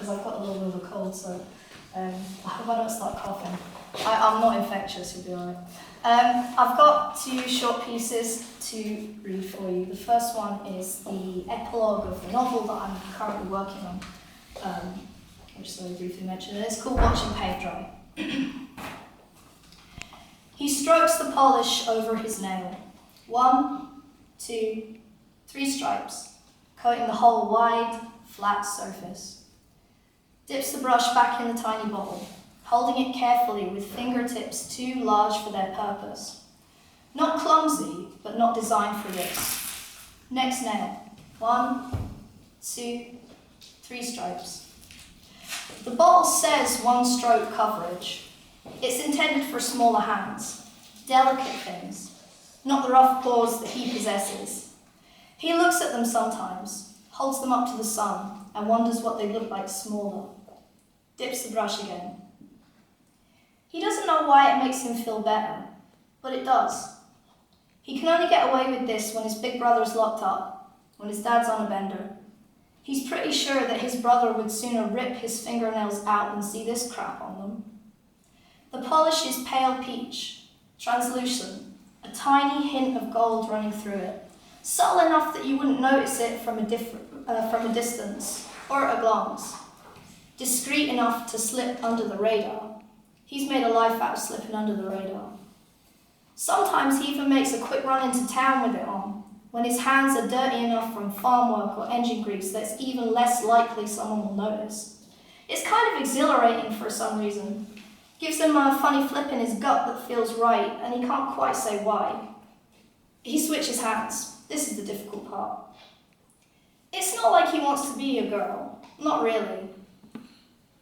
because I've got a little bit of a cold, so I hope I don't start coughing. I'm not infectious, you'll be alright. I've got two short pieces to read for you. The first one is the epilogue of the novel that I'm currently working on, which I briefly mentioned. It's called Watching Paint Dry. He strokes the polish over his nail. 1, 2, 3 stripes, coating the whole wide, flat surface. Dips the brush back in the tiny bottle, holding it carefully with fingertips too large for their purpose. Not clumsy, but not designed for this. Next nail. 1, 2, 3 stripes. The bottle says 1 stroke coverage. It's intended for smaller hands, delicate things, not the rough paws that he possesses. He looks at them sometimes, holds them up to the sun, and wonders what they look like smaller. Dips the brush again. He doesn't know why it makes him feel better, but it does. He can only get away with this when his big brother's locked up, when his dad's on a bender. He's pretty sure that his brother would sooner rip his fingernails out than see this crap on them. The polish is pale peach, translucent, a tiny hint of gold running through it, subtle enough that you wouldn't notice it from a distance or at a glance, discreet enough to slip under the radar. He's made a life out of slipping under the radar. Sometimes he even makes a quick run into town with it on, when his hands are dirty enough from farm work or engine grease that it's even less likely someone will notice. It's kind of exhilarating for some reason. Gives him a funny flip in his gut that feels right, and he can't quite say why. He switches hands. This is the difficult part. It's not like he wants to be a girl. Not really.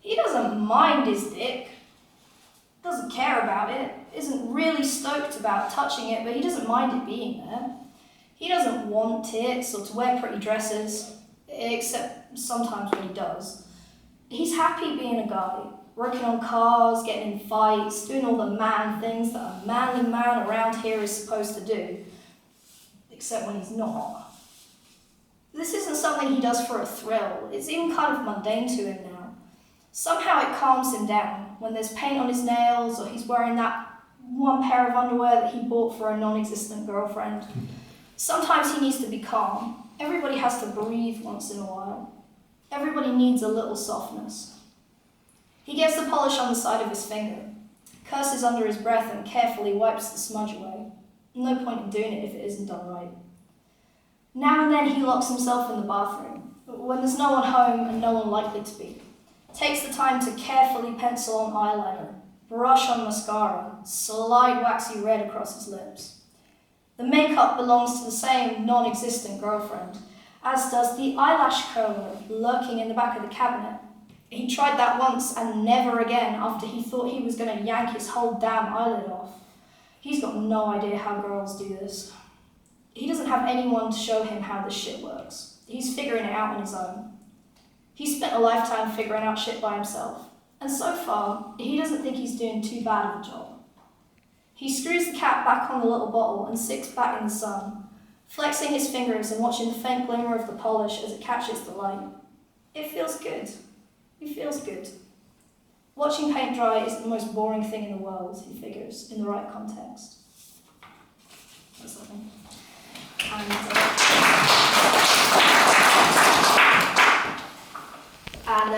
He doesn't mind his dick. Doesn't care about it. Isn't really stoked about touching it, but he doesn't mind it being there. He doesn't want tits or to wear pretty dresses, except sometimes when he does. He's happy being a guy. Working on cars, getting in fights, doing all the man things that a manly man around here is supposed to do, except when he's not. This isn't something he does for a thrill. It's even kind of mundane to him now. Somehow it calms him down when there's paint on his nails or he's wearing that one pair of underwear that he bought for a non-existent girlfriend. Sometimes he needs to be calm. Everybody has to breathe once in a while. Everybody needs a little softness. He gets the polish on the side of his finger, curses under his breath and carefully wipes the smudge away. No point in doing it if it isn't done right. Now and then he locks himself in the bathroom, when there's no one home and no one likely to be. Takes the time to carefully pencil on eyeliner, brush on mascara, slide waxy red across his lips. The makeup belongs to the same non-existent girlfriend, as does the eyelash curler lurking in the back of the cabinet. He tried that once and never again after he thought he was going to yank his whole damn eyelid off. He's got no idea how girls do this. He doesn't have anyone to show him how this shit works. He's figuring it out on his own. He's spent a lifetime figuring out shit by himself, and so far, he doesn't think he's doing too bad of a job. He screws the cap back on the little bottle and sits back in the sun, flexing his fingers and watching the faint glimmer of the polish as it catches the light. It feels good. He feels good. Watching paint dry isn't the most boring thing in the world, he figures, in the right context. That's something. And